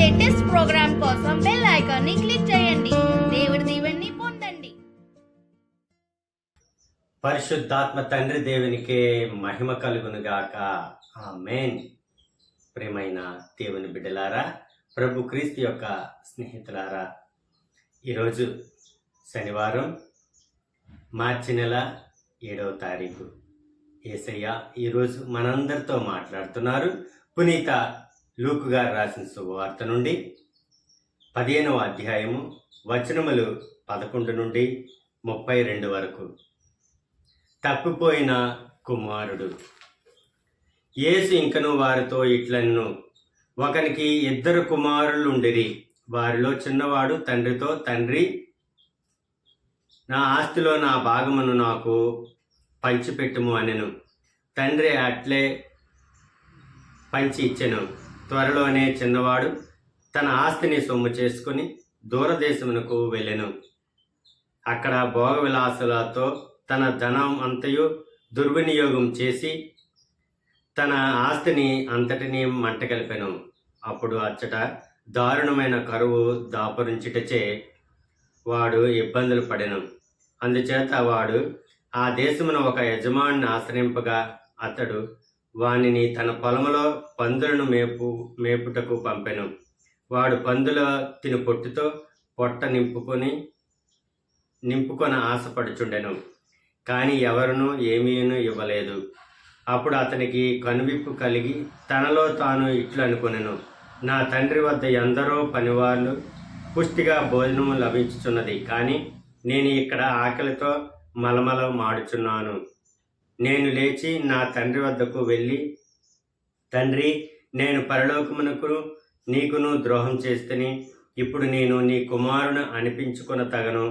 Latest programme కోసం bell icon ని click చేయండి. దేవుడి దీవెనని పొందండి. పరిశుద్ధాత్మ తండ్రి దేవునికే మహిమ కలుగును గాక. ఆమేన్. ప్రియమైన దేవుని బిడ్డలారా, ప్రభు క్రీస్తు యొక్క స్నేహితులారా, ఈరోజు శనివారం, మార్చి నెల 7వ తారీఖు. యేసయ్య ఈరోజు మనందరితో మాట్లాడుతున్నారు. పునీత లూకు గారు రాసిన శుభవార్త నుండి 15వ అధ్యాయము వచనములు 11 నుండి 32 వరకు. తప్పిపోయిన కుమారుడు. యేసు ఇంకను వారితో ఇట్లనెను, ఒకనికి 2 కుమారులుండిరి. వారిలో చిన్నవాడు తండ్రితో, తండ్రి, నా ఆస్తిలో నా భాగమును నాకు పంచిపెట్టుము అనెను. తండ్రి అట్లే పంచి ఇచ్చెను. త్వరలోనే చిన్నవాడు తన ఆస్తిని సొమ్ము చేసుకుని దూరదేశమునకు వెళ్ళెను. అక్కడ భోగ విలాసాలతో తన ధనం అంతయు దుర్వినియోగం చేసి తన ఆస్తిని అంతటినీ మంటగలిపెను. అప్పుడు అచ్చట దారుణమైన కరువు దాపురించుటచే వాడు ఇబ్బందులు పడెను. అందుచేత వాడు ఆ దేశమున ఒక యజమానిని ఆశ్రయింపగా అతడు వానిని తన పొలములో పందులను మేపుటకు పంపెను. వాడు పందుల తిని పొట్టుతో పొట్ట నింపుకొని ఆశపడుచుండెను. కానీ ఎవరునూ ఏమీను ఇవ్వలేదు. అప్పుడు అతనికి కనువిప్పు కలిగి తనలో తాను ఇట్లు అనుకొనెను, నా తండ్రి వద్ద ఎందరో పనివాళ్ళు పుష్టిగా భోజనము లభించుచున్నది, కానీ నేను ఇక్కడ ఆకలితో మలమల మాడుచున్నాను. నేను లేచి నా తండ్రి వద్దకు వెళ్ళి, తండ్రి, నేను పరలోకమునకు నీకును ద్రోహం చేస్తేని, ఇప్పుడు నేను నీ కుమారుని అనిపించుకొన తగను,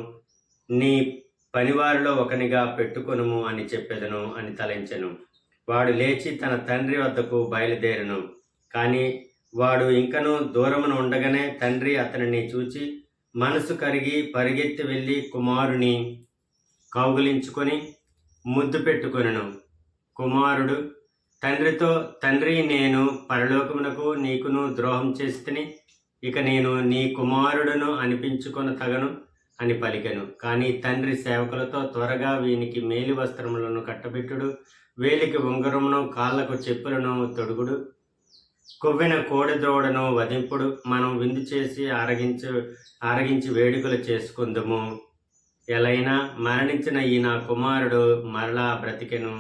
నీ పనివారిలో ఒకనిగా పెట్టుకొనుము అని చెప్పెదను అని తలంచెను. వాడు లేచి తన తండ్రి వద్దకు బయలుదేరెను. కానీ వాడు ఇంకనూ దూరమున ఉండగానే తండ్రి అతనిని చూచి మనసు కరిగి పరిగెత్తి వెళ్ళి కుమారుని కౌగిలించుకొని ముద్దు పెట్టుకొనెను. కుమారుడు తండ్రితో, తండ్రి, నేను పరలోకమునకు నీకును ద్రోహం చేస్తుని, ఇక నేను నీ కుమారుడును అనిపించుకొన తగను అని పలికెను. కానీ తండ్రి సేవకులతో, త్వరగా వీనికి మేలి వస్త్రములను కట్టబెట్టుడు, వేలికి ఉంగరమును, కాళ్లకు చెప్పులను తొడుగుడు, కొవ్విన కోడెదోడను వధింపుడు, మనం విందు చేసి ఆరగించి వేడుకలు చేసుకుందుము. ఎలైనా మరణించిన ఈ నా కుమారుడు మరలా బ్రతికెను,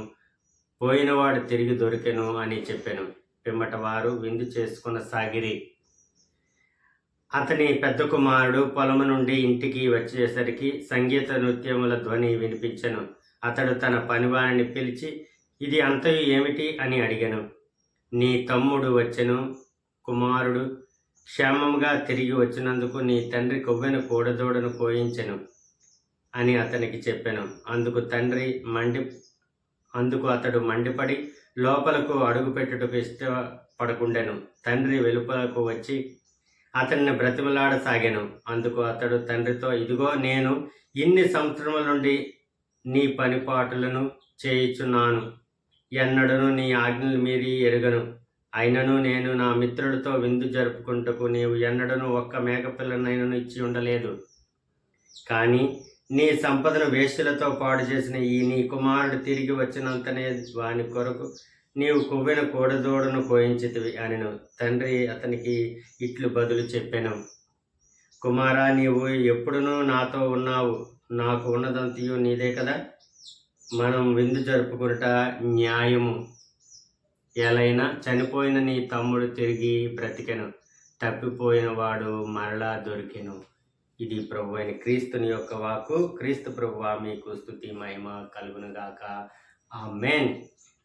పోయినవాడు తిరిగి దొరికెను అని చెప్పెను. పిమ్మట వారు విందు చేసుకున్న సాగిరి. అతని పెద్ద కుమారుడు పొలము నుండి ఇంటికి వచ్చేసరికి సంగీత నృత్యముల ధ్వని వినిపించెను. అతడు తన పనివారిని పిలిచి, ఇది అంతయు ఏమిటి అని అడిగెను. నీ తమ్ముడు వచ్చెను, కుమారుడు క్షేమంగా తిరిగి వచ్చినందుకు నీ తండ్రి కొవ్వెన కోడదోడను కోయించెను అని అతనికి చెప్పెను. అందుకు అతడు మండిపడి లోపలకు అడుగుపెట్టుటకు ఇష్టపడకుండెను. తండ్రి వెలుపలకు వచ్చి అతన్ని బ్రతిమలాడసాగాను. అందుకు అతడు తండ్రితో, ఇదిగో, నేను ఇన్ని సంవత్సరముల నుండి నీ పనిపాటులను చేయుచున్నాను, ఎన్నడను నీ ఆజ్ఞలు మీరి ఎరుగను. అయినను నేను నా మిత్రులతో విందు జరుపుకుంటకు నీవు ఎన్నడను ఒక్క మేకపిల్లనైనను ఇచ్చి ఉండలేదు. కానీ నీ సంపదను వేశ్యలతో పాడు చేసిన ఈ నీ కుమారుడు తిరిగి వచ్చినంతనే వాని కొరకు నీవు కొవ్విన కోడదోడను కోయించితివి అనెను. తండ్రి అతనికి ఇట్లు బదులు చెప్పెను, కుమారా, నీవు ఎప్పుడునూ నాతో ఉన్నావు, నాకు ఉన్నదంతయు నీదే కదా. మనం విందు జరుపుకునుట న్యాయము. ఎలైనా చనిపోయిన నీ తమ్ముడు తిరిగి బ్రతికెను, తప్పిపోయిన వాడు మరలా దొరికెను. ఇది ప్రభు అయిన క్రీస్తుని యొక్క వాక్కు. క్రీస్తు ప్రభువా, మీకు స్తుతి మహిమ కలుగును గాక. ఆమేన్.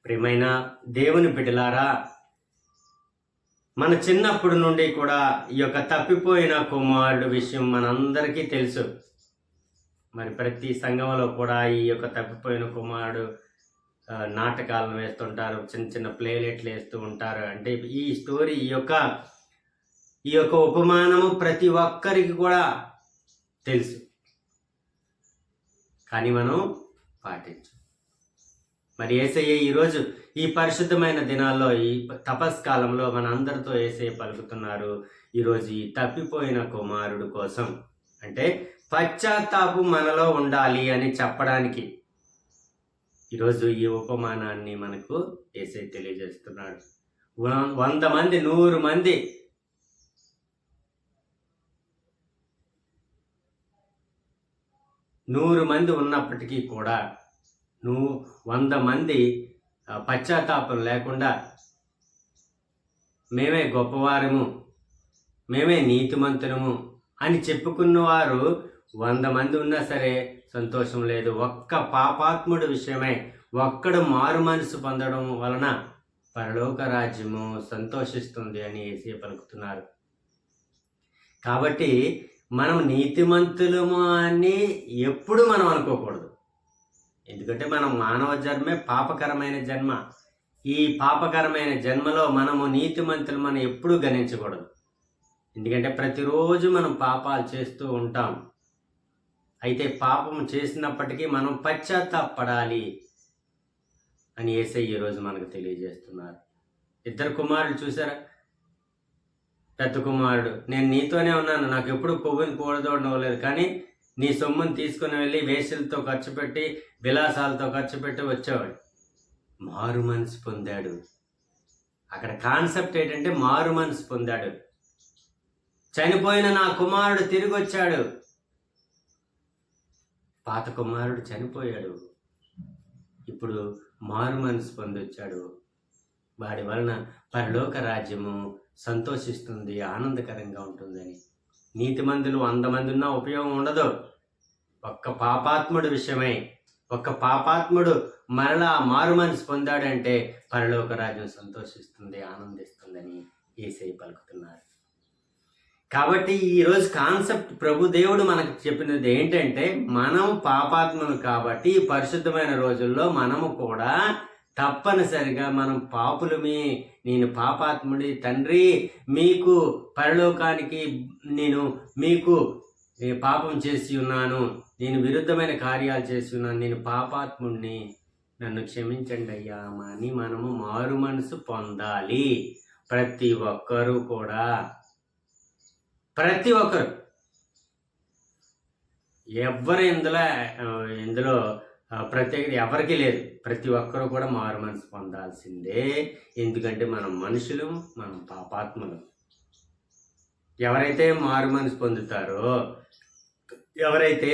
ప్రియమైన దేవుని బిడ్డలారా, మన చిన్నప్పటి నుండి కూడా ఈ యొక్క తప్పిపోయిన కుమారుడు విషయం మనందరికీ తెలుసు. మరి ప్రతి సంఘంలో కూడా ఈ యొక్క తప్పిపోయిన కుమారుడు నాటకాలను వేస్తుంటారు, చిన్న చిన్న ప్లేలెట్లు వేస్తూ ఉంటారు. అంటే ఈ స్టోరీ, ఈ యొక్క ఉపమానము ప్రతి ఒక్కరికి కూడా తెలుసు, కానీ మనం పాటించం. మరి యేసయ్య ఈరోజు ఈ పరిశుద్ధమైన దినాల్లో ఈ తపస్కాలంలో మన అందరితో యేసయ్య పలుకుతున్నారు. ఈరోజు ఈ తప్పిపోయిన కుమారుడు కోసం, అంటే పశ్చాత్తాపం మనలో ఉండాలి అని చెప్పడానికి ఈరోజు ఈ ఉపమానాన్ని మనకు యేసయ్య తెలియజేస్తున్నాడు. 100 మంది 100 మంది ఉన్నప్పటికీ కూడా 100 మంది పశ్చాత్తాపం లేకుండా మేమే గొప్పవారము, మేమే నీతిమంతులము అని చెప్పుకున్నవారు 100 మంది ఉన్నా సరే సంతోషం లేదు. ఒక్క పాపాత్ముడు విషయమై ఒక్కడు మారు మనసు పొందడం వలన పరలోక రాజ్యము సంతోషిస్తుంది అని యేసయ్య పలుకుతున్నారు. కాబట్టి మనం నీతిమంతులము అని ఎప్పుడు మనం అనుకోకూడదు. ఎందుకంటే మనం మానవ జన్మే పాపకరమైన జన్మ. ఈ పాపకరమైన జన్మలో మనము నీతిమంతులమని ఎప్పుడూ గణించకూడదు. ఎందుకంటే ప్రతిరోజు మనం పాపాలు చేస్తూ ఉంటాం. అయితే పాపం చేసినప్పటికీ మనం పశ్చాత్తాపడాలి అని యేసయ్య ఈరోజు మనకు తెలియజేస్తున్నారు. 2 కుమారులు చూసారా? పెద్ద కుమారుడు, నేను నీతోనే ఉన్నాను, నాకు ఎప్పుడు కొవ్వుని కూడదోడనవ్వలేదు, కానీ నీ సొమ్ముని తీసుకుని వెళ్ళి వేషలతో ఖర్చు పెట్టి విలాసాలతో ఖర్చు పెట్టి వచ్చేవాడు. మారు మనసు పొందాడు. అక్కడ కాన్సెప్ట్ ఏంటంటే మారు మనసు పొందాడు. చనిపోయిన నా కుమారుడు తిరిగి వచ్చాడు. పాత కుమారుడు చనిపోయాడు, ఇప్పుడు మారు మనసు పొందొచ్చాడు. వాడి వలన పరలోక రాజ్యము సంతోషిస్తుంది, ఆనందకరంగా ఉంటుందని. నీతిమంతులు 100 మంది ఉన్నా ఉపయోగం ఉండదు. ఒక్క పాపాత్ముడు విషయమై ఒక్క పాపాత్ముడు మరలా మారు మనసు పొందాడంటే పరలోక రాజ్యం సంతోషిస్తుంది, ఆనందిస్తుందని యేసయ్య పలుకుతున్నారు. కాబట్టి ఈరోజు కాన్సెప్ట్ ప్రభు దేవుడు మనకు చెప్పినది ఏంటంటే, మనం పాపాత్ములు కాబట్టి ఈ పరిశుద్ధమైన రోజుల్లో మనము కూడా తప్పనిసరిగా మనం పాపులమే, నేను పాపాత్ముడి తండ్రి, మీకు పరలోకానికి మీకు పాపం చేసి ఉన్నాను, నేను విరుద్ధమైన కార్యాలు చేసి ఉన్నాను, నేను పాపాత్ముడిని, నన్ను క్షమించండి అయ్యా అని మనము మారు మనసు పొందాలి. ప్రతి ఒక్కరూ కూడా, ప్రతి ఒక్కరు, ఎవ్వరు ఇందులో ప్రత్యేకత ఎవరికి లేదు. ప్రతి ఒక్కరూ కూడా మారు మనసు పొందాల్సిందే. ఎందుకంటే మనం మనుషులు, మనం పాపాత్ములు. ఎవరైతే మారు మనసు పొందుతారో, ఎవరైతే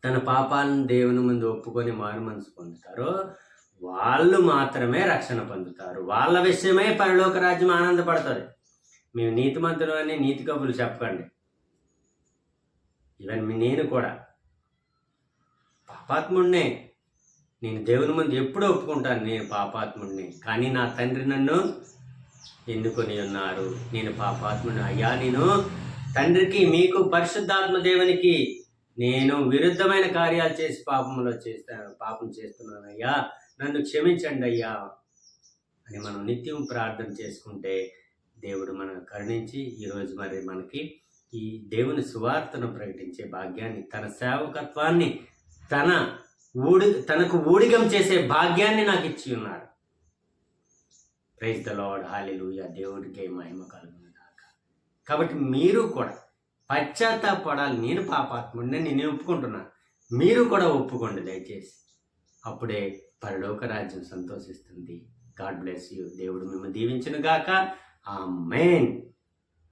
తన పాపాలను దేవుని ముందు ఒప్పుకొని మారు మనసు పొందుతారో వాళ్ళు మాత్రమే రక్షణ పొందుతారు. వాళ్ళ విషయమై పరలోక రాజ్యం ఆనందపడుతుంది. మేము నీతిమంతులు అని నీతి కబుర్లు చెప్పకండి. ఈవెన్ నేను కూడా పాపాత్ముడినే. నేను దేవుని ముందు ఎప్పుడూ ఒప్పుకుంటాను, నేను పాపాత్ముడిని, కానీ నా తండ్రి నన్ను ఎన్నుకొని ఉన్నారు, నేను పాపాత్ముడిని. అయ్యా, నేను తండ్రికి, మీకు, పరిశుద్ధాత్మ దేవునికి నేను విరుద్ధమైన కార్యాలు చేసి పాపం చేస్తున్నాను అయ్యా, నన్ను క్షమించండి అయ్యా అని మనం నిత్యం ప్రార్థన చేసుకుంటే దేవుడు మనకు కరుణించి ఈరోజు మరి మనకి ఈ దేవుని సువార్తను ప్రకటించే భాగ్యాన్ని, తన సేవకత్వాన్ని తనకు ఊడిగం చేసే భాగ్యాన్ని నాకు ఇచ్చి ఉన్నాడు. ప్రైజ్ ద లార్డ్, హల్లెలూయా. దేవుడికే మహిమ కలుగును గాక. కాబట్టి మీరు కూడా పశ్చాత్తాపడాలి. నేను పాపాత్ముడిని, నేను ఒప్పుకుంటున్నాను, మీరు కూడా ఒప్పుకోండి దయచేసి. అప్పుడే పరలోక రాజ్యం సంతోషిస్తుంది. God bless you. దేవుడు మిమ్మల్ని దీవించును గాక. ఆమేన్.